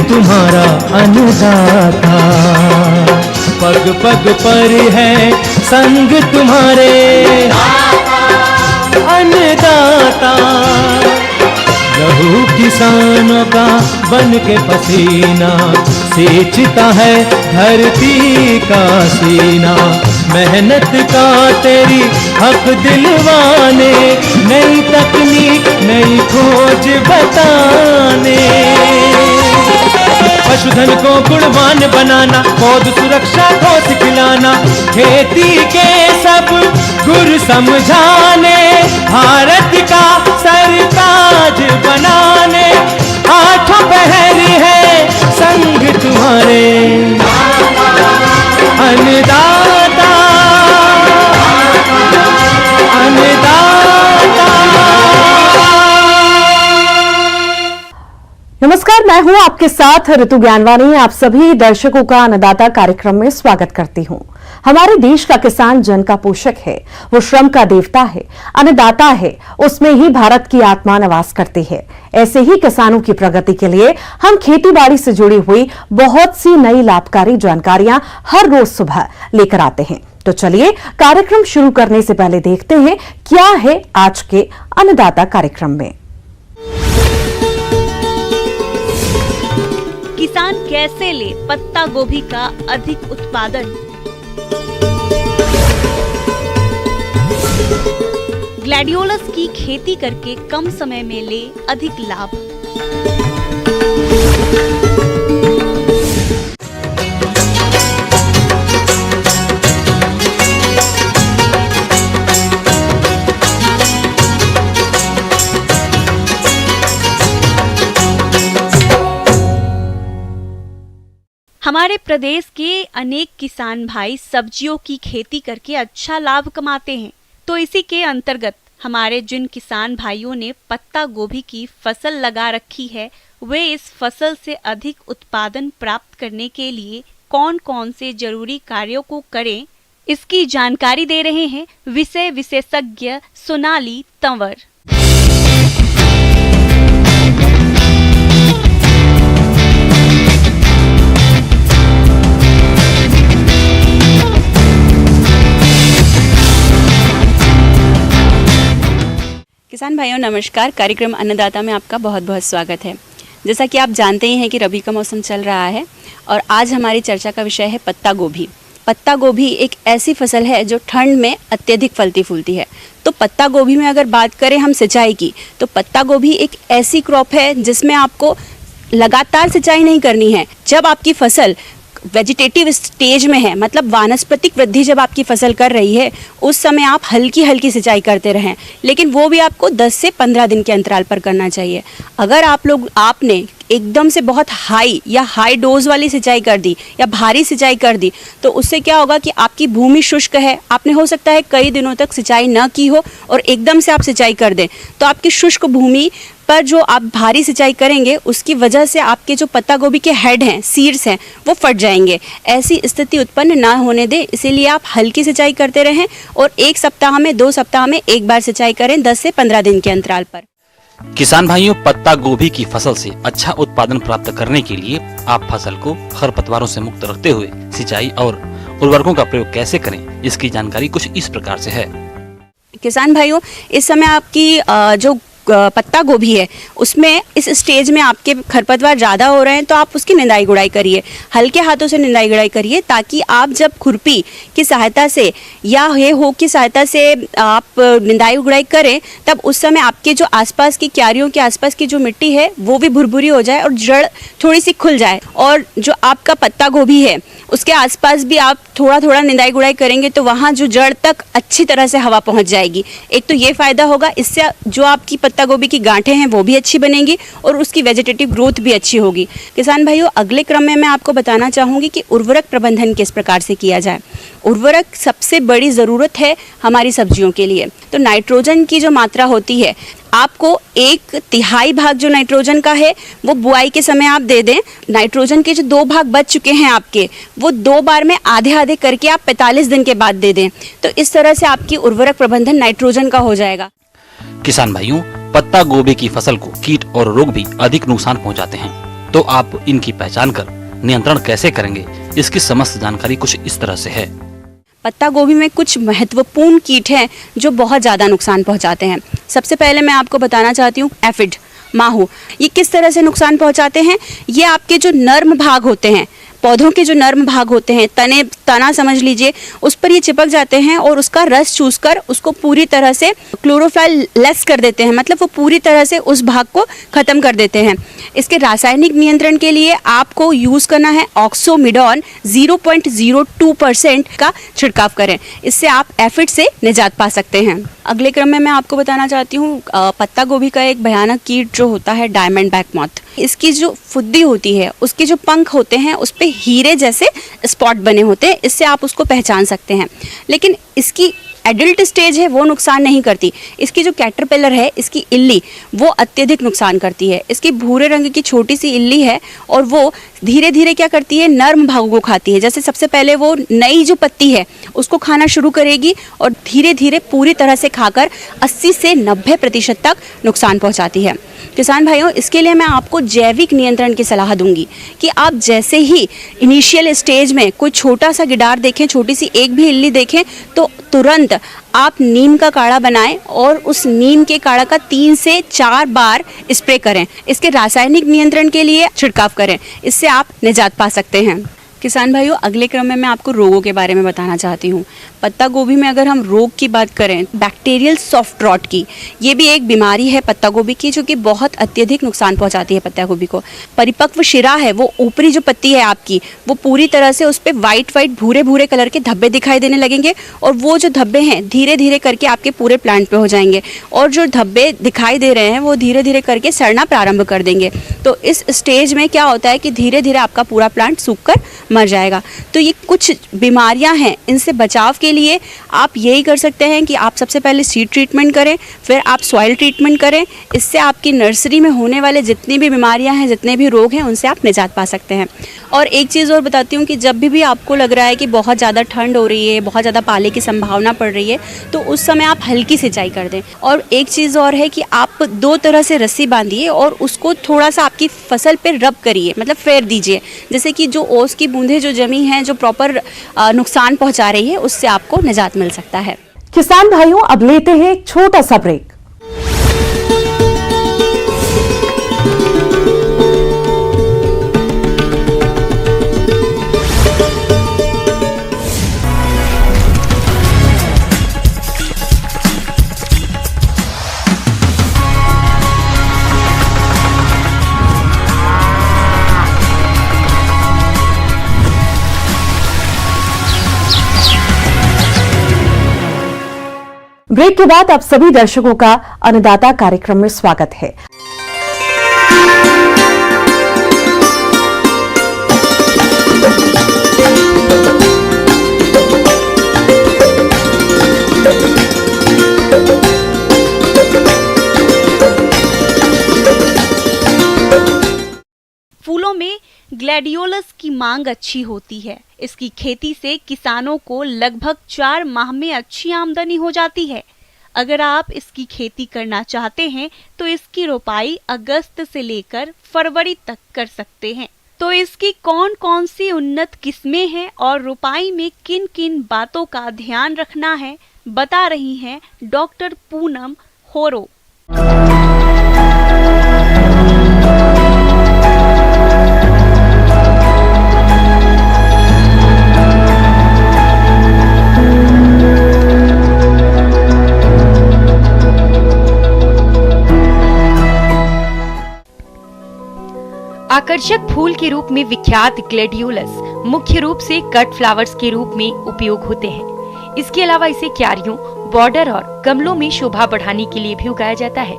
तुम्हारा अन्नदाता, पग पग पर है संग तुम्हारे अन्नदाता। लहू किसानों का बन के पसीना सींचता है धरती का सीना। मेहनत का तेरी हक दिलवाने, नई तकनीक नई खोज बताने। पशुधन को गुणवान बनाना, पौध सुरक्षा को सिखलाना, खेती के सब गुर समझाने, भारत का सरताज बनाने। आठों पहर है संग तुम्हारे अन्नदाता, अन्नदाता। नमस्कार, मैं हूं आपके साथ ऋतु ज्ञानवानी। आप सभी दर्शकों का अन्नदाता कार्यक्रम में स्वागत करती हूं। हमारे देश का किसान जन का पोषक है, वो श्रम का देवता है, अन्नदाता है, उसमें ही भारत की आत्मा निवास करती है। ऐसे ही किसानों की प्रगति के लिए हम खेती बाड़ी से जुड़ी हुई बहुत सी नई लाभकारी जानकारियां हर रोज सुबह लेकर आते हैं। तो चलिए कार्यक्रम शुरू करने से पहले देखते हैं क्या है आज के अन्नदाता कार्यक्रम में। किसान कैसे ले पत्ता गोभी का अधिक उत्पादन। ग्लैडियोलस की खेती करके कम समय में ले अधिक लाभ। हमारे प्रदेश के अनेक किसान भाई सब्जियों की खेती करके अच्छा लाभ कमाते हैं। तो इसी के अंतर्गत हमारे जिन किसान भाइयों ने पत्ता गोभी की फसल लगा रखी है, वे इस फसल से अधिक उत्पादन प्राप्त करने के लिए कौन कौन से जरूरी कार्यों को करें, इसकी जानकारी दे रहे हैं विषय विशेषज्ञ सोनाली तंवर। किसान भाइयों नमस्कार, कार्यक्रम अन्नदाता में आपका बहुत बहुत स्वागत है। जैसा कि आप जानते ही हैं कि रबी का मौसम चल रहा है और आज हमारी चर्चा का विषय है पत्ता गोभी। पत्ता गोभी एक ऐसी फसल है जो ठंड में अत्यधिक फलती फूलती है। तो पत्ता गोभी में अगर बात करें हम सिंचाई की, तो पत्ता गोभी एक ऐसी क्रॉप है जिसमें आपको लगातार सिंचाई नहीं करनी है। जब आपकी फसल वेजिटेटिव स्टेज में है, मतलब वानस्पतिक वृद्धि जब आपकी फसल कर रही है, उस समय आप हल्की हल्की सिंचाई करते रहें, लेकिन वो भी आपको 10 से 15 दिन के अंतराल पर करना चाहिए। अगर आपने एकदम से बहुत हाई डोज वाली सिंचाई कर दी या भारी सिंचाई कर दी, तो उससे क्या होगा कि आपकी भूमि शुष्क है, आपने हो सकता है कई दिनों तक सिंचाई न की हो और एकदम से आप सिंचाई कर दें, तो आपकी शुष्क भूमि पर जो आप भारी सिंचाई करेंगे उसकी वजह से आपके जो पत्ता गोभी के हेड हैं, सीड्स हैं, वो फट जाएंगे। ऐसी स्थिति उत्पन्न ना होने दें, इसीलिए आप हल्की सिंचाई करते रहें और 1 सप्ताह में 2 सप्ताह में एक बार सिंचाई करें 10 से 15 दिन के अंतराल पर। किसान भाइयों, पत्ता गोभी की फसल से अच्छा उत्पादन प्राप्त करने के लिए आप फसल को खरपतवारों से मुक्त रखते हुए सिंचाई और उर्वरकों का प्रयोग कैसे करें, इसकी जानकारी कुछ इस प्रकार से है। किसान भाइयों, इस समय आपकी जो पत्ता गोभी है उसमें इस स्टेज में आपके खरपतवार ज़्यादा हो रहे हैं, तो आप उसकी निंदाई गुड़ाई करिए, हल्के हाथों से निंदाई गुड़ाई करिए, ताकि आप जब खुरपी की सहायता से या हो की सहायता से आप निंदाई गुड़ाई करें, तब उस समय आपके जो आसपास की क्यारियों के आसपास की जो मिट्टी है वो भी भुरभुरी हो जाए और जड़ थोड़ी सी खुल जाए। और जो आपका पत्ता गोभी है उसके आसपास भी आप थोड़ा थोड़ा निंदाई गुड़ाई करेंगे तो वहाँ जो जड़ तक अच्छी तरह से हवा पहुँच जाएगी। एक तो ये फ़ायदा होगा, इससे जो आपकी पत्ता गोभी की गांठें हैं वो भी अच्छी बनेंगी और उसकी वेजिटेटिव ग्रोथ भी अच्छी होगी। किसान भाइयों, अगले क्रम में मैं आपको बताना चाहूँगी कि उर्वरक प्रबंधन किस प्रकार से किया जाए। उर्वरक सबसे बड़ी ज़रूरत है हमारी सब्जियों के लिए। तो नाइट्रोजन की जो मात्रा होती है, आपको 1/3 भाग जो नाइट्रोजन का है वो बुआई के समय आप दे दें। नाइट्रोजन के जो 2 भाग बच चुके हैं आपके, वो 2 बार में आधे आधे करके आप 45 दिन के बाद दे दें। तो इस तरह से आपकी उर्वरक प्रबंधन नाइट्रोजन का हो जाएगा। किसान भाइयों, पत्ता गोभी की फसल को कीट और रोग भी अधिक नुकसान पहुंचाते हैं। तो आप इनकी पहचान कर नियंत्रण कैसे करेंगे, इसकी समस्त जानकारी कुछ इस तरह से है। पत्ता गोभी में कुछ महत्वपूर्ण कीट हैं जो बहुत ज़्यादा नुकसान पहुंचाते हैं। सबसे पहले मैं आपको बताना चाहती हूँ एफिड, माहू। ये किस तरह से नुकसान पहुंचाते हैं? ये आपके जो नर्म भाग होते हैं, पौधों के जो नर्म भाग होते हैं, तना समझ लीजिए, उस पर ये चिपक जाते हैं और उसका रस चूसकर उसको पूरी तरह से क्लोरोफिल लेस कर देते हैं, मतलब वो पूरी तरह से उस भाग को ख़त्म कर देते हैं। इसके रासायनिक नियंत्रण के लिए आपको यूज़ करना है ऑक्सोमिडॉन 0.02% का छिड़काव करें। इससे आप एफिड से निजात पा सकते हैं। अगले क्रम में मैं आपको बताना चाहती हूँ पत्ता गोभी का एक भयानक कीट जो होता है डायमंड बैक मॉथ। इसकी जो फुद्दी होती है, उसके जो पंख होते हैं उस पे हीरे जैसे स्पॉट बने होते हैं, इससे आप उसको पहचान सकते हैं। लेकिन इसकी एडल्ट स्टेज है वो नुकसान नहीं करती। इसकी जो कैटरपिलर है, इसकी इल्ली, वो अत्यधिक नुकसान करती है। इसकी भूरे रंग की छोटी सी इल्ली है और वो धीरे धीरे क्या करती है, नर्म भागों को खाती है। जैसे सबसे पहले वो नई जो पत्ती है उसको खाना शुरू करेगी और धीरे धीरे पूरी तरह से खाकर 80 से 90% तक नुकसान पहुंचाती है। किसान भाइयों, इसके लिए मैं आपको जैविक नियंत्रण की सलाह दूंगी कि आप जैसे ही इनिशियल स्टेज में कोई छोटा सा गिडार देखें, छोटी सी एक भी इल्ली देखें, तो तुरंत आप नीम का काढ़ा बनाएं और उस नीम के काढ़ा का 3 से 4 बार स्प्रे करें। इसके रासायनिक नियंत्रण के लिए छिड़काव करें, इससे आप निजात पा सकते हैं। किसान भाइयों, अगले क्रम में मैं आपको रोगों के बारे में बताना चाहती हूँ। पत्ता गोभी में अगर हम रोग की बात करें, बैक्टीरियल सॉफ्ट रॉट की, ये भी एक बीमारी है पत्ता गोभी की, जो कि बहुत अत्यधिक नुकसान पहुंचाती है पत्ता गोभी को। परिपक्व शिरा है, वो ऊपरी जो पत्ती है आपकी, वो पूरी तरह से उस पर वाइट भूरे भूरे कलर के धब्बे दिखाई देने लगेंगे और वो जो धब्बे हैं धीरे धीरे करके आपके पूरे प्लांट पे हो जाएंगे और जो धब्बे दिखाई दे रहे हैं वो धीरे धीरे करके सड़ना प्रारंभ कर देंगे। तो इस स्टेज में क्या होता है कि धीरे धीरे आपका पूरा प्लांट सूख कर मर जाएगा। तो ये कुछ बीमारियां हैं, इनसे बचाव के लिए आप यही कर सकते हैं कि आप सबसे पहले सीड ट्रीटमेंट करें, फिर आप सॉइल ट्रीटमेंट करें। इससे आपकी नर्सरी में होने वाले जितनी भी बीमारियां हैं, जितने भी रोग हैं, उनसे आप निजात पा सकते हैं। और एक चीज़ और बताती हूँ कि जब भी आपको लग रहा है कि बहुत ज़्यादा ठंड हो रही है, बहुत ज़्यादा पाले की संभावना पड़ रही है, तो उस समय आप हल्की सिंचाई कर दें। और एक चीज़ और है कि आप 2 तरह से रस्सी बांधिए और उसको थोड़ा सा आपकी फसल पर रब करिए, मतलब फेर दीजिए, जैसे कि जो ओस की बूंदें जो जमी हैं, जो प्रॉपर नुकसान पहुंचा रही है, उससे आपको निजात मिल सकता है। किसान भाइयों, अब लेते हैं एक छोटा सा ब्रेक। ब्रेक के बाद आप सभी दर्शकों का अन्नदाता कार्यक्रम में स्वागत है। फूलों में ग्लैडियोलस की मांग अच्छी होती है। इसकी खेती से किसानों को लगभग 4 माह में अच्छी आमदनी हो जाती है। अगर आप इसकी खेती करना चाहते हैं तो इसकी रोपाई अगस्त से लेकर फरवरी तक कर सकते हैं। तो इसकी कौन कौन सी उन्नत किस्में हैं और रोपाई में किन किन बातों का ध्यान रखना है, बता रही हैं डॉक्टर पूनम होरो। आकर्षक फूल के रूप में विख्यात ग्लैडियोलस मुख्य रूप से कट फ्लावर्स के रूप में उपयोग होते हैं। इसके अलावा इसे क्यारियों, बॉर्डर और गमलों में शोभा बढ़ाने के लिए भी उगाया जाता है।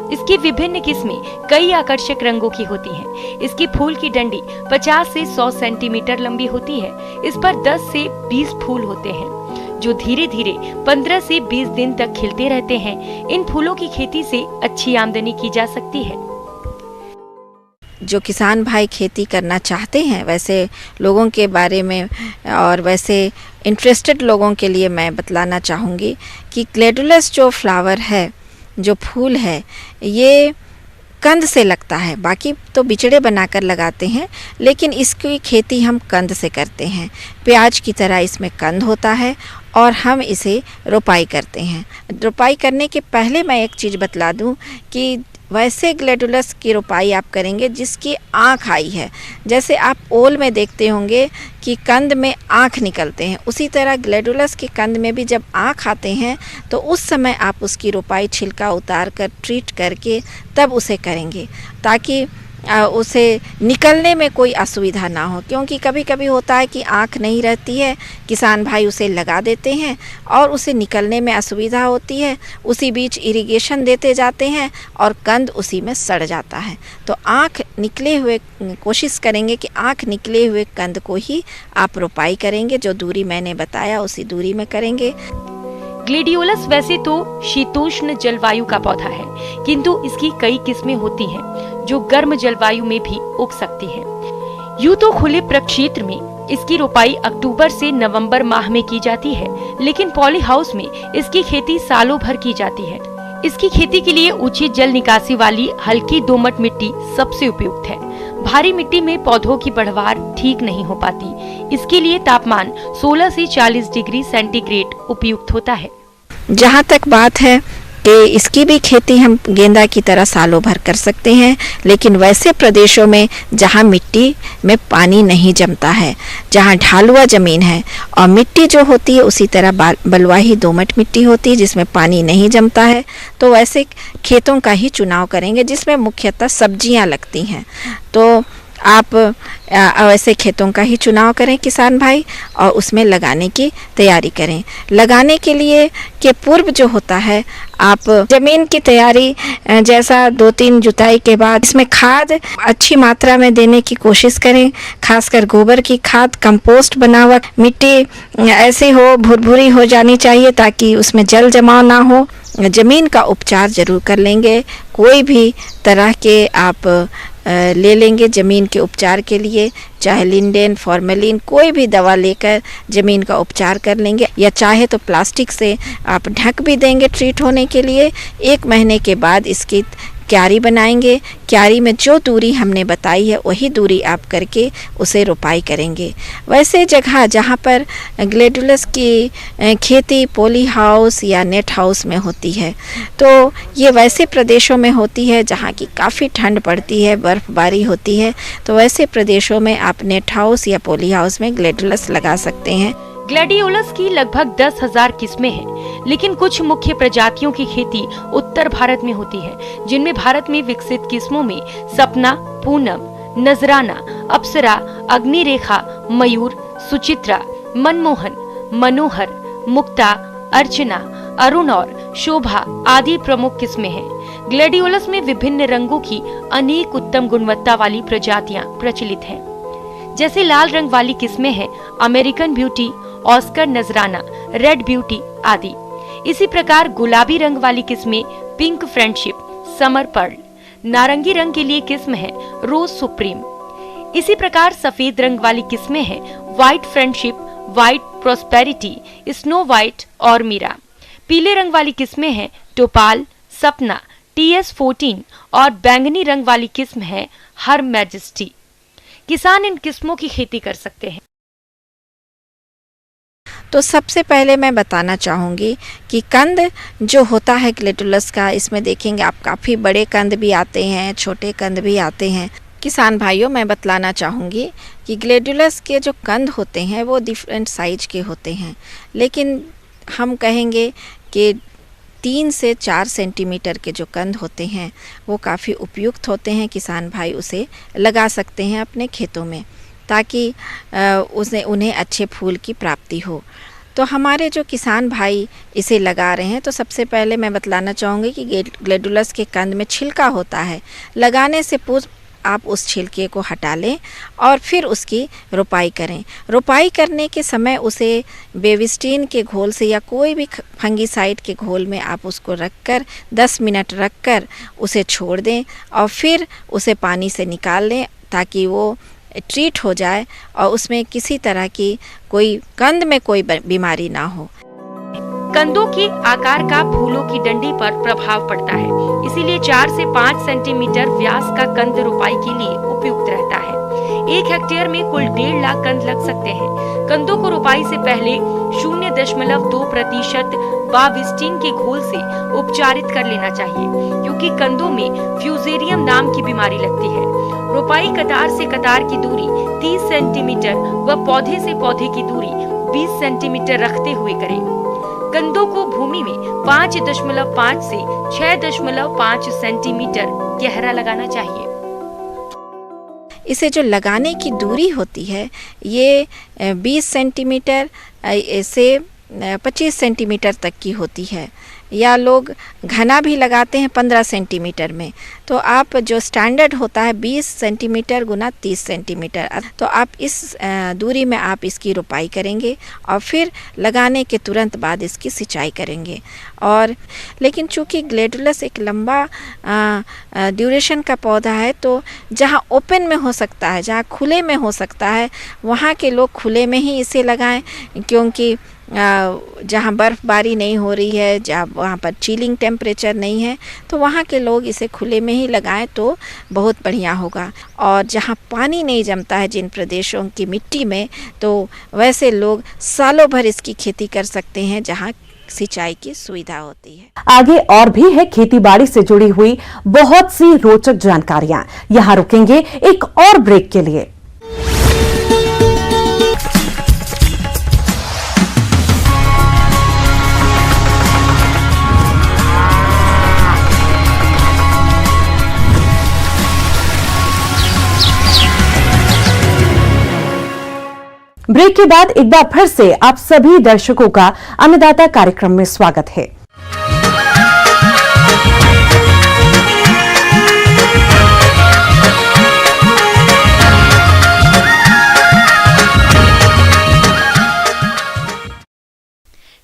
इसकी विभिन्न किस्में कई आकर्षक रंगों की होती हैं। इसकी फूल की डंडी 50 से 100 सेंटीमीटर लंबी होती है। इस पर 10 से 20 फूल होते हैं जो धीरे धीरे 15 से 20 दिन तक खिलते रहते हैं। इन फूलों की खेती से अच्छी आमदनी की जा सकती है। जो किसान भाई खेती करना चाहते हैं वैसे लोगों के बारे में और वैसे इंटरेस्टेड लोगों के लिए मैं बतलाना चाहूँगी कि ग्लैडियोलस जो फ्लावर है, जो फूल है, ये कंद से लगता है। बाकी तो बिचड़े बनाकर लगाते हैं, लेकिन इसकी खेती हम कंद से करते हैं। प्याज की तरह इसमें कंद होता है और हम इसे रोपाई करते हैं। रोपाई करने के पहले मैं एक चीज़ बतला दूं कि वैसे ग्लैडुलस की रोपाई आप करेंगे जिसकी आँख आई है। जैसे आप ओल में देखते होंगे कि कंद में आँख निकलते हैं, उसी तरह ग्लैडुलस के कंद में भी जब आँख आते हैं तो उस समय आप उसकी रोपाई छिलका उतार कर ट्रीट करके तब उसे करेंगे, ताकि उसे निकलने में कोई असुविधा ना हो। क्योंकि कभी कभी होता है कि आँख नहीं रहती है, किसान भाई उसे लगा देते हैं और उसे निकलने में असुविधा होती है। उसी बीच इरिगेशन देते जाते हैं और कंद उसी में सड़ जाता है। तो आँख निकले हुए कोशिश करेंगे कि आँख निकले हुए कंद को ही आप रोपाई करेंगे। जो दूरी मैंने बताया उसी दूरी में करेंगे। ग्लेडियोलस वैसे तो शीतोष्ण जलवायु का पौधा है, किंतु इसकी कई किस्में होती हैं जो गर्म जलवायु में भी उग सकती है। यूं तो खुले प्रक्षेत्र में इसकी रोपाई अक्टूबर से नवंबर माह में की जाती है, लेकिन पॉली हाउस में इसकी खेती सालों भर की जाती है। इसकी खेती के लिए उचित जल निकासी वाली हल्की दोमट मिट्टी सबसे उपयुक्त है। भारी मिट्टी में पौधों की बढ़वार ठीक नहीं हो पाती। इसके लिए तापमान 16 से 40 डिग्री सेंटीग्रेड उपयुक्त होता है। जहाँ तक बात है कि इसकी भी खेती हम गेंदा की तरह सालों भर कर सकते हैं, लेकिन वैसे प्रदेशों में जहाँ मिट्टी में पानी नहीं जमता है, जहाँ ढालुआ ज़मीन है और मिट्टी जो होती है उसी तरह बलुआही दोमट मिट्टी होती है जिसमें पानी नहीं जमता है, तो वैसे खेतों का ही चुनाव करेंगे जिसमें मुख्यतः सब्जियां लगती हैं। तो आप वैसे खेतों का ही चुनाव करें किसान भाई और उसमें लगाने की तैयारी करें। लगाने के लिए के पूर्व जो होता है, आप ज़मीन की तैयारी जैसा 2-3 जुताई के बाद इसमें खाद अच्छी मात्रा में देने की कोशिश करें। खासकर गोबर की खाद, कंपोस्ट बना हुआ मिट्टी ऐसी हो, भुरभुरी हो जानी चाहिए ताकि उसमें जल जमाव ना हो। ज़मीन का उपचार ज़रूर कर लेंगे। कोई भी तरह के आप ले लेंगे ज़मीन के उपचार के लिए, चाहे लिंडेन, फॉर्मेलिन, कोई भी दवा लेकर ज़मीन का उपचार कर लेंगे, या चाहे तो प्लास्टिक से आप ढक भी देंगे ट्रीट होने के लिए। 1 महीने के बाद इसकी क्यारी बनाएंगे। क्यारी में जो दूरी हमने बताई है वही दूरी आप करके उसे रोपाई करेंगे। वैसे जगह जहाँ पर ग्लेडुलस की खेती पॉली हाउस या नेट हाउस में होती है, तो ये वैसे प्रदेशों में होती है जहाँ की काफ़ी ठंड पड़ती है, बर्फ़बारी होती है, तो वैसे प्रदेशों में आप नेट हाउस या पॉली हाउस में ग्लेडुलस लगा सकते हैं। ग्लैडियोलस की लगभग 10,000 किस्में हैं, लेकिन कुछ मुख्य प्रजातियों की खेती उत्तर भारत में होती है, जिनमें भारत में विकसित किस्मों में सपना, पूनम, नजराना, अप्सरा, अग्निरेखा, मयूर, सुचित्रा, मनमोहन, मनोहर, मुक्ता, अर्चना, अरुण और शोभा आदि प्रमुख किस्में हैं। ग्लैडियोलस में विभिन्न रंगों की अनेक उत्तम गुणवत्ता वाली प्रजातियां प्रचलित हैं। जैसे लाल रंग वाली किस्में हैं अमेरिकन ब्यूटी, ऑस्कर नजराना, रेड ब्यूटी आदि। इसी प्रकार गुलाबी रंग वाली किस्में पिंक फ्रेंडशिप, समर पर्ल। नारंगी रंग के लिए किस्म है रोज सुप्रीम। इसी प्रकार सफेद रंग वाली किस्में हैं white friendship, white prosperity, snow white और मीरा। पीले रंग वाली किस्में हैं टोपाल, सपना, TS14 और बैंगनी रंग वाली किस्म है हर मैजेस्टी। किसान इन किस्मों की खेती कर सकते हैं। तो सबसे पहले मैं बताना चाहूँगी कि कंद जो होता है ग्लेडुलस का, इसमें देखेंगे आप काफ़ी बड़े कंद भी आते हैं, छोटे कंद भी आते हैं। किसान भाइयों, मैं बतलाना चाहूँगी कि ग्लेडुलस के जो कंद होते हैं वो डिफरेंट साइज के होते हैं, लेकिन हम कहेंगे कि 3 से 4 सेंटीमीटर के जो कंद होते हैं वो काफ़ी उपयुक्त होते हैं। किसान भाई उसे लगा सकते हैं अपने खेतों में ताकि उन्हें अच्छे फूल की प्राप्ति हो। तो हमारे जो किसान भाई इसे लगा रहे हैं, तो सबसे पहले मैं बतलाना चाहूँगी कि ग्लेडुलस के कंद में छिलका होता है। लगाने से पूर्व आप उस छिलके को हटा लें और फिर उसकी रोपाई करें। रोपाई करने के समय उसे बेविस्टीन के घोल से या कोई भी फंगीसाइड के घोल में आप उसको रखकर 10 मिनट रखकर उसे छोड़ दें और फिर उसे पानी से निकाल लें ताकि वो ट्रीट हो जाए और उसमें किसी तरह की कोई कंद में कोई बीमारी ना हो। कंदों के आकार का फूलों की डंडी पर प्रभाव पड़ता है, इसीलिए 4 से 5 सेंटीमीटर व्यास का कंद रोपाई के लिए उपयुक्त रहता है। 1 हेक्टेयर में कुल 1.5 लाख कंद लग सकते हैं। कंदों को रोपाई से पहले 0.2% बाविस्टिन के घोल से उपचारित कर लेना चाहिए, क्योंकि कंदों में फ्यूजेरियम नाम की बीमारी लगती है। रोपाई कतार से कतार की दूरी 30 सेंटीमीटर व पौधे से पौधे की दूरी 20 सेंटीमीटर रखते हुए करें। कंदों को भूमि में 5.5 से 6.5 सेंटीमीटर गहरा लगाना चाहिए। इसे जो लगाने की दूरी होती है ये 20 सेंटीमीटर से 25 सेंटीमीटर तक की होती है, या लोग घना भी लगाते हैं 15 सेंटीमीटर में। तो आप जो स्टैंडर्ड होता है 20 सेंटीमीटर गुना 30 सेंटीमीटर, तो आप इस दूरी में आप इसकी रोपाई करेंगे और फिर लगाने के तुरंत बाद इसकी सिंचाई करेंगे। और लेकिन चूंकि ग्लैडुलस एक लंबा ड्यूरेशन का पौधा है, तो जहाँ ओपन में हो सकता है, जहाँ खुले में हो सकता है, वहाँ के लोग खुले में ही इसे लगाएं, क्योंकि जहाँ बर्फ़बारी नहीं हो रही है, जहाँ वहाँ पर चिलिंग टेम्परेचर नहीं है, तो वहाँ के लोग इसे खुले में ही लगाएं तो बहुत बढ़िया होगा। और जहाँ पानी नहीं जमता है जिन प्रदेशों की मिट्टी में, तो वैसे लोग सालों भर इसकी खेती कर सकते हैं जहाँ सिंचाई की सुविधा होती है। आगे और भी है खेती बाड़ी से जुड़ी हुई बहुत सी रोचक जानकारियां। यहाँ रुकेंगे एक और ब्रेक के लिए। ब्रेक के बाद एक बार फिर से आप सभी दर्शकों का अन्नदाता कार्यक्रम में स्वागत है।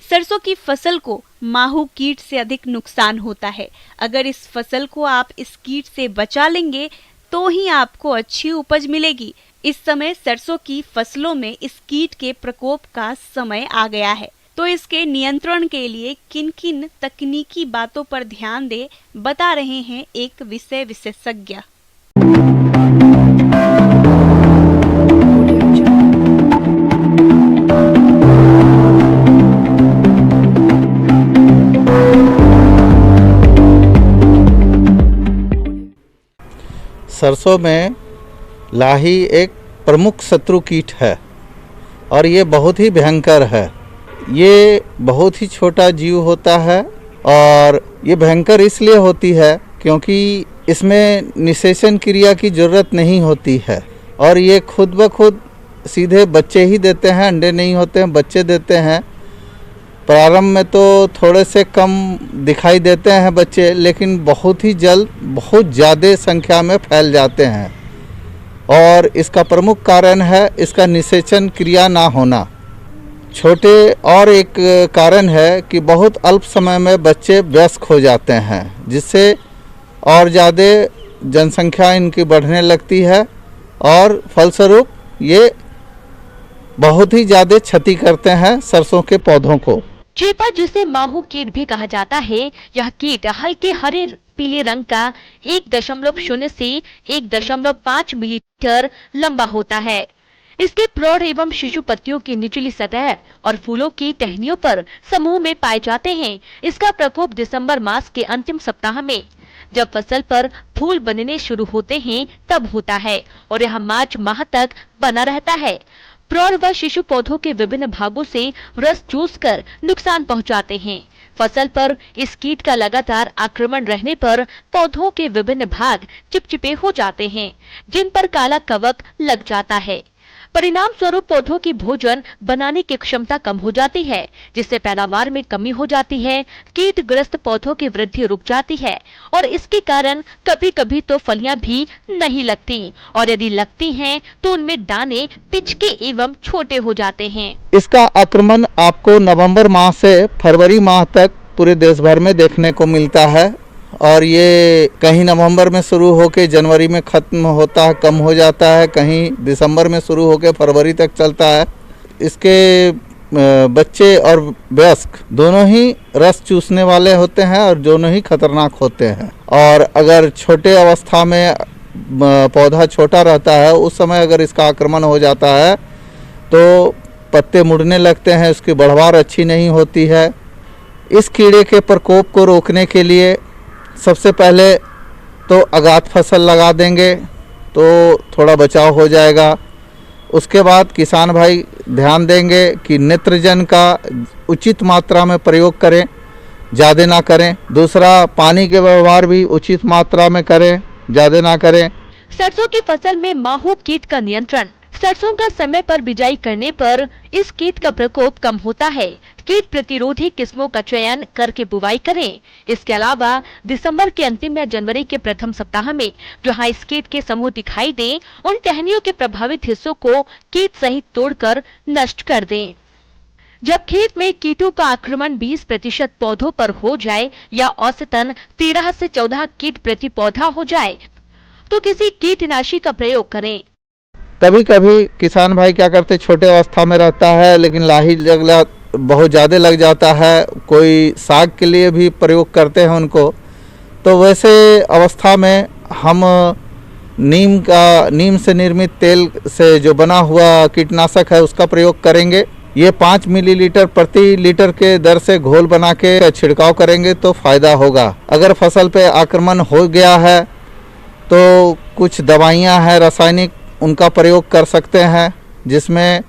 सरसों की फसल को माहू कीट से अधिक नुकसान होता है। अगर इस फसल को आप इस कीट से बचा लेंगे तो ही आपको अच्छी उपज मिलेगी। इस समय सरसों की फसलों में इस कीट के प्रकोप का समय आ गया है, तो इसके नियंत्रण के लिए किन किन तकनीकी बातों पर ध्यान दें, बता रहे हैं एक विषय विशेषज्ञ। सरसों में लाही एक प्रमुख शत्रु कीट है और ये बहुत ही भयंकर है। ये बहुत ही छोटा जीव होता है और ये भयंकर इसलिए होती है क्योंकि इसमें निषेचन क्रिया की ज़रूरत नहीं होती है और ये खुद ब खुद सीधे बच्चे ही देते हैं, अंडे नहीं होते हैं, बच्चे देते हैं। प्रारंभ में तो थोड़े से कम दिखाई देते हैं बच्चे, लेकिन बहुत ही जल्द बहुत ज़्यादा संख्या में फैल जाते हैं और इसका प्रमुख कारण है इसका निषेचन क्रिया ना होना। छोटे और एक कारण है कि बहुत अल्प समय में बच्चे वयस्क हो जाते हैं, जिससे और ज़्यादा जनसंख्या इनकी बढ़ने लगती है और फलस्वरूप ये बहुत ही ज़्यादा क्षति करते हैं सरसों के पौधों को। चेपा, जिसे माहू कीट भी कहा जाता है, यह कीट हल्के हरे पीले रंग का 1.0 से 1.5 मीटर लंबा होता है। इसके प्रौढ़ एवं शिशु पत्तियों की निचली सतह और फूलों की टहनियों पर समूह में पाए जाते हैं। इसका प्रकोप दिसंबर मास के अंतिम सप्ताह में, जब फसल पर फूल बनने शुरू होते हैं, तब होता है और यह मार्च माह तक बना रहता है। प्रौढ़ व शिशु पौधों के विभिन्न भागों से रस चूसकर नुकसान पहुंचाते हैं। फसल पर इस कीट का लगातार आक्रमण रहने पर पौधों के विभिन्न भाग चिपचिपे हो जाते हैं, जिन पर काला कवक लग जाता है। परिणाम स्वरूप पौधों की भोजन बनाने की क्षमता कम हो जाती है, जिससे पैदावार में कमी हो जाती है। कीटग्रस्त पौधों की वृद्धि रुक जाती है और इसके कारण कभी कभी तो फलियां भी नहीं लगती और यदि लगती हैं तो उनमें दाने पिचके एवं छोटे हो जाते हैं। इसका आक्रमण आपको नवंबर माह से फरवरी माह तक पूरे देश भर में देखने को मिलता है और ये कहीं नवंबर में शुरू होकर जनवरी में ख़त्म होता है, कम हो जाता है, कहीं दिसंबर में शुरू होकर फरवरी तक चलता है। इसके बच्चे और वयस्क दोनों ही रस चूसने वाले होते हैं और दोनों ही खतरनाक होते हैं। और अगर छोटे अवस्था में पौधा छोटा रहता है, उस समय अगर इसका आक्रमण हो जाता है तो पत्ते मुड़ने लगते हैं, उसकी बढ़वार अच्छी नहीं होती है। इस कीड़े के प्रकोप को रोकने के लिए सबसे पहले तो अगात फसल लगा देंगे तो थोड़ा बचाव हो जाएगा। उसके बाद किसान भाई ध्यान देंगे कि नेत्रजन का उचित मात्रा में प्रयोग करें, ज़्यादा ना करें। दूसरा, पानी के व्यवहार भी उचित मात्रा में करें, ज़्यादा ना करें। सरसों की फसल में माहू कीट का नियंत्रण। सरसों का समय पर बिजाई करने पर इस कीट का प्रकोप कम होता है। कीट प्रतिरोधी किस्मों का चयन करके बुवाई करें। इसके अलावा दिसंबर के अंतिम या जनवरी के प्रथम सप्ताह में जहां इस कीट के समूह दिखाई दें, उन टहनियों के प्रभावित हिस्सों को कीट सहित तोड़कर नष्ट कर दें। जब खेत में कीटों का आक्रमण 20% पौधों पर हो जाए या औसतन 13 से 14 कीट प्रति पौधा हो जाए तो किसी कीटनाशी का प्रयोग करें। कभी कभी किसान भाई क्या करते, छोटे अवस्था में रहता है लेकिन लाही बहुत ज़्यादा लग जाता है, कोई साग के लिए भी प्रयोग करते हैं उनको। तो वैसे अवस्था में हम नीम से निर्मित तेल से जो बना हुआ कीटनाशक है उसका प्रयोग करेंगे। ये 5 मिलीलीटर प्रति लीटर के दर से घोल बना के छिड़काव करेंगे तो फ़ायदा होगा। अगर फसल पे आक्रमण हो गया है तो कुछ दवाइयाँ हैं रासायनिक, उनका प्रयोग कर सकते हैं, जिसमें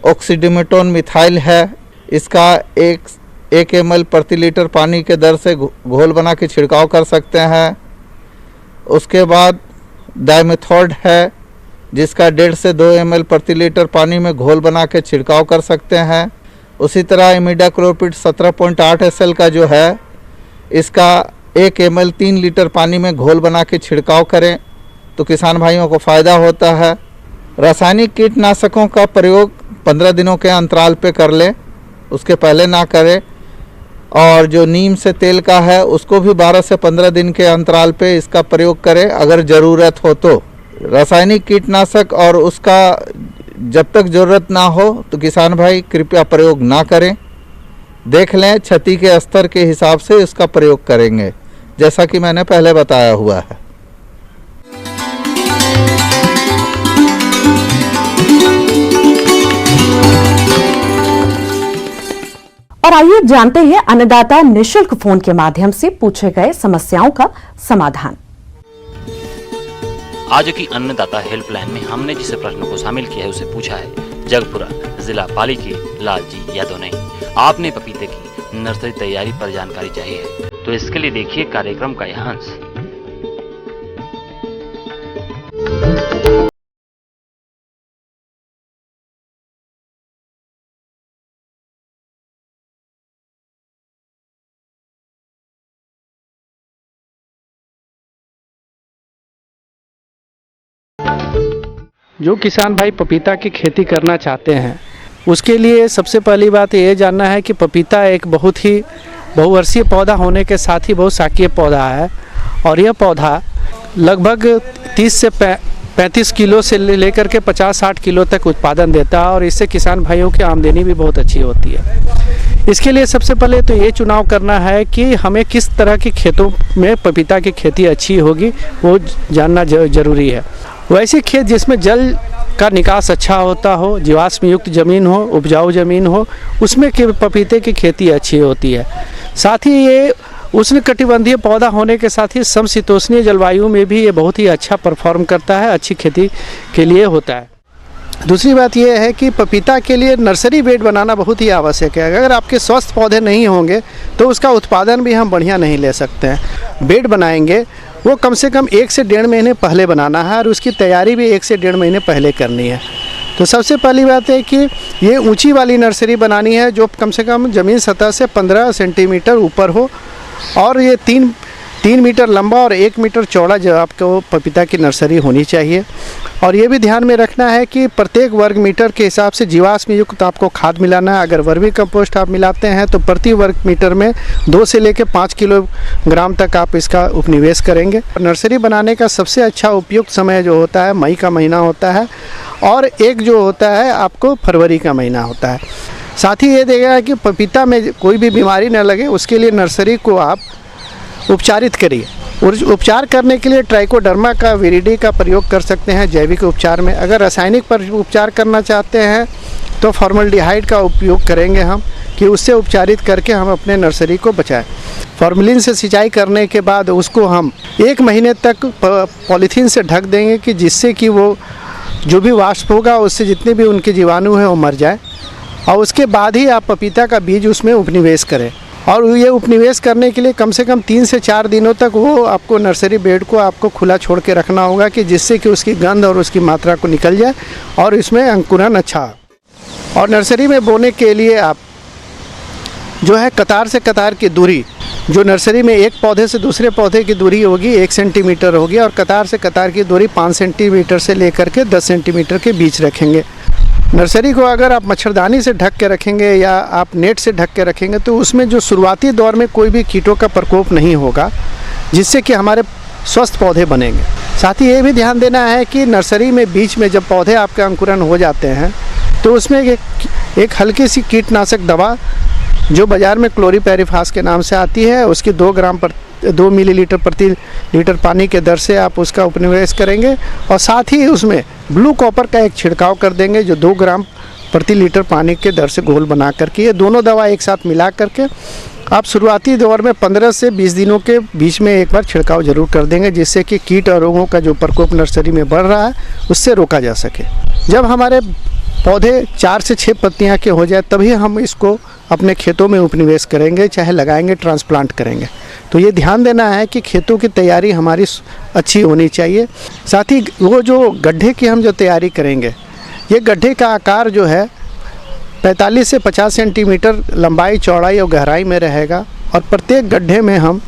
ऑक्सीडिमेटोन मिथाइल है। इसका 1 ml प्रति लीटर पानी के दर से घोल बना के छिड़काव कर सकते हैं। उसके बाद डाइमेथॉर्ड है, जिसका 1.5 से 2 ml प्रति लीटर पानी में घोल बना के छिड़काव कर सकते हैं। उसी तरह इमिडाक्लोपिड 17.8 SL का जो है, इसका 1 ml 3 लीटर पानी में घोल बना के छिड़काव करें तो किसान भाइयों को फ़ायदा होता है। रासायनिक कीटनाशकों का प्रयोग 15 दिनों के अंतराल पे कर लें, उसके पहले ना करें। और जो नीम से तेल का है उसको भी 12 से 15 दिन के अंतराल पे इसका प्रयोग करें अगर ज़रूरत हो तो। रासायनिक कीटनाशक और उसका जब तक ज़रूरत ना हो तो किसान भाई कृपया प्रयोग ना करें। देख लें, क्षति के स्तर के हिसाब से इसका प्रयोग करेंगे, जैसा कि मैंने पहले बताया हुआ है। और आइए जानते हैं अन्नदाता निशुल्क फोन के माध्यम से पूछे गए समस्याओं का समाधान। आज की अन्नदाता हेल्पलाइन में हमने जिस प्रश्न को शामिल किया है उसे पूछा है जगपुरा जिला पाली के लालजी यादव ने। आपने पपीते की नर्सरी तैयारी पर जानकारी चाहिए है तो इसके लिए देखिए कार्यक्रम का यह अंश। जो किसान भाई पपीता की खेती करना चाहते हैं उसके लिए सबसे पहली बात ये जानना है कि पपीता एक बहुत ही बहुवर्षीय पौधा होने के साथ ही बहुत शाकीय पौधा है और यह पौधा लगभग 30 से 35 किलो से लेकर के 50-60 किलो तक उत्पादन देता है और इससे किसान भाइयों की आमदनी भी बहुत अच्छी होती है। इसके लिए सबसे पहले तो ये चुनाव करना है कि हमें किस तरह के खेतों में पपीता की खेती अच्छी होगी वो जानना जरूरी है। वैसे खेत जिसमें जल का निकास अच्छा होता हो, जीवाश्म युक्त ज़मीन हो, उपजाऊ ज़मीन हो, उसमें पपीते की खेती अच्छी होती है। साथ ही ये उष्णकटिबंधीय पौधा होने के साथ ही समशीतोष्णीय जलवायु में भी ये बहुत ही अच्छा परफॉर्म करता है, अच्छी खेती के लिए होता है। दूसरी बात यह है कि पपीता के लिए नर्सरी बेड बनाना बहुत ही आवश्यक है। अगर आपके स्वस्थ पौधे नहीं होंगे तो उसका उत्पादन भी हम बढ़िया नहीं ले सकते हैं। बेड बनाएंगे वो कम से कम 1 से 1.5 महीने पहले बनाना है और उसकी तैयारी भी 1 से 1.5 महीने पहले करनी है। तो सबसे पहली बात है कि ये ऊंची वाली नर्सरी बनानी है जो कम से कम ज़मीन सतह से 15 सेंटीमीटर ऊपर हो और ये 3 मीटर लंबा और 1 मीटर चौड़ा जो आपको पपीता की नर्सरी होनी चाहिए। और ये भी ध्यान में रखना है कि प्रत्येक वर्ग मीटर के हिसाब से जीवाश्म युक्त आपको खाद मिलाना है। अगर वर्मी कंपोस्ट आप मिलाते हैं तो प्रति वर्ग मीटर में 2 से लेकर 5 किलोग्राम तक आप इसका उपनिवेश करेंगे। नर्सरी बनाने का सबसे अच्छा उपयुक्त समय जो होता है मई का महीना होता है और एक जो होता है आपको फरवरी का महीना होता है। साथ ही ये देखेगा कि पपीता में कोई भी बीमारी न लगे, उसके लिए नर्सरी को आप उपचारित करिए। और उपचार करने के लिए ट्राइकोडर्मा का विरिडी का प्रयोग कर सकते हैं जैविक उपचार में। अगर रासायनिक पर उपचार करना चाहते हैं तो फॉर्मल्डिहाइड का उपयोग करेंगे हम, कि उससे उपचारित करके हम अपने नर्सरी को बचाएं। फॉर्मेलिन से सिंचाई करने के बाद उसको हम 1 महीने तक पॉलीथीन से ढक देंगे, कि जिससे कि वो जो भी वाष्प होगा उससे जितने भी उनके जीवाणु हैं वो मर जाए। और उसके बाद ही आप पपीता का बीज उसमें उपनिवेश करें। और ये उपनिवेश करने के लिए कम से कम 3 से 4 दिनों तक वो आपको नर्सरी बेड को आपको खुला छोड़ के रखना होगा, कि जिससे कि उसकी गंध और उसकी मात्रा को निकल जाए और इसमें अंकुरन अच्छा। और नर्सरी में बोने के लिए आप जो है कतार से कतार की दूरी, जो नर्सरी में एक पौधे से दूसरे पौधे की दूरी होगी 1 सेंटीमीटर होगी, और कतार से कतार की दूरी 5 सेंटीमीटर से लेकर के 10 सेंटीमीटर के बीच रखेंगे। नर्सरी को अगर आप मच्छरदानी से ढक के रखेंगे या आप नेट से ढक के रखेंगे तो उसमें जो शुरुआती दौर में कोई भी कीटों का प्रकोप नहीं होगा, जिससे कि हमारे स्वस्थ पौधे बनेंगे। साथ ही ये भी ध्यान देना है कि नर्सरी में बीच में जब पौधे आपके अंकुरन हो जाते हैं तो उसमें एक हल्की सी कीटनाशक दवा जो बाज़ार में क्लोरीपैरिफास के नाम से आती है, उसकी 2 मिलीलीटर प्रति लीटर पानी के दर से आप उसका उपनिवेश करेंगे। और साथ ही उसमें ब्लू कॉपर का एक छिड़काव कर देंगे, जो 2 ग्राम प्रति लीटर पानी के दर से घोल बना करके, ये दोनों दवा एक साथ मिला करके आप शुरुआती दौर में 15 से 20 दिनों के बीच में एक बार छिड़काव जरूर कर देंगे, जिससे कि कीट और रोगों का जो प्रकोप नर्सरी में बढ़ रहा है उससे रोका जा सके। जब हमारे पौधे 4 से 6 पत्तियाँ के हो जाए तभी हम इसको अपने खेतों में उपनिवेश करेंगे, चाहे लगाएंगे, ट्रांसप्लांट करेंगे। तो ये ध्यान देना है कि खेतों की तैयारी हमारी अच्छी होनी चाहिए। साथ ही वो जो गड्ढे की हम जो तैयारी करेंगे, ये गड्ढे का आकार जो है 45 से 50 सेंटीमीटर लंबाई, चौड़ाई और गहराई में रहेगा। और प्रत्येक गड्ढे में हम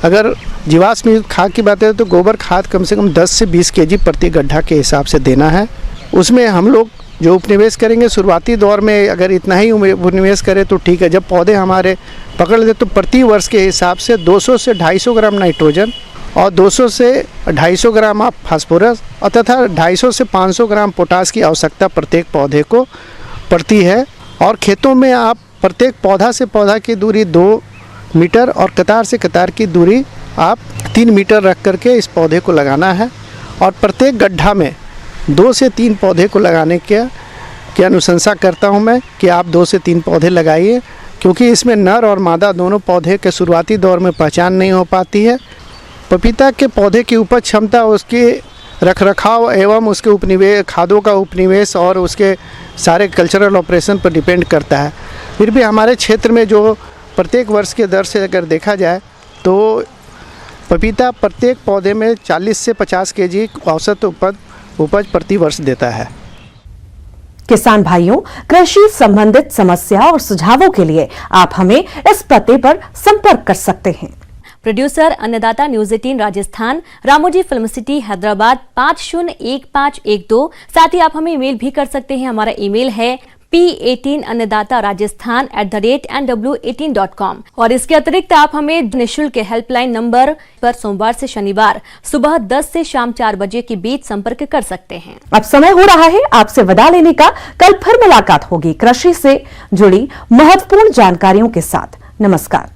अगर जीवाश्म खाद की बात करें तो गोबर खाद कम से कम 10 से 20 केजी प्रति गड्ढा के हिसाब से देना है। उसमें हम लोग जो उपनिवेश करेंगे शुरुआती दौर में अगर इतना ही उपनिवेश करें तो ठीक है। जब पौधे हमारे पकड़ ले तो प्रति वर्ष के हिसाब से 200 से 250 ग्राम नाइट्रोजन और 200 से 250 ग्राम आप फास्फोरस और तथा 250 से 500 ग्राम पोटास की आवश्यकता प्रत्येक पौधे को पड़ती है। और खेतों में आप प्रत्येक पौधा से पौधा की दूरी 2 मीटर और कतार से कतार की दूरी आप 3 मीटर रख करके इस पौधे को लगाना है। और प्रत्येक गड्ढा में 2 से 3 पौधे को लगाने की अनुशंसा करता हूं मैं कि आप 2 से 3 पौधे लगाइए, क्योंकि इसमें नर और मादा दोनों पौधे के शुरुआती दौर में पहचान नहीं हो पाती है। पपीता के पौधे की उपज क्षमता उसके रखरखाव एवं उसके उपनिवेश, खादों का उपनिवेश और उसके सारे कल्चरल ऑपरेशन पर डिपेंड करता है। फिर भी हमारे क्षेत्र में जो प्रत्येक वर्ष के दर से अगर देखा जाए तो पपीता प्रत्येक पौधे में 40 से 50 केजी औसत उपज प्रति वर्ष देता है। किसान भाइयों, कृषि संबंधित समस्या और सुझावों के लिए आप हमें इस पते पर संपर्क कर सकते हैं। प्रोड्यूसर अन्नदाता news 18 Rajasthan, Ramoji film city Hyderabad 501512। साथ ही आप हमें ईमेल भी कर सकते हैं। हमारा ईमेल है p18annadataraajasthan@nw18.com। और इसके अतिरिक्त आप हमें निःशुल्क हेल्पलाइन नंबर पर सोमवार से शनिवार सुबह 10 से शाम 4 बजे के बीच संपर्क कर सकते हैं। अब समय हो रहा है आपसे विदा लेने का। कल फिर मुलाकात होगी कृषि से जुड़ी महत्वपूर्ण जानकारियों के साथ। नमस्कार।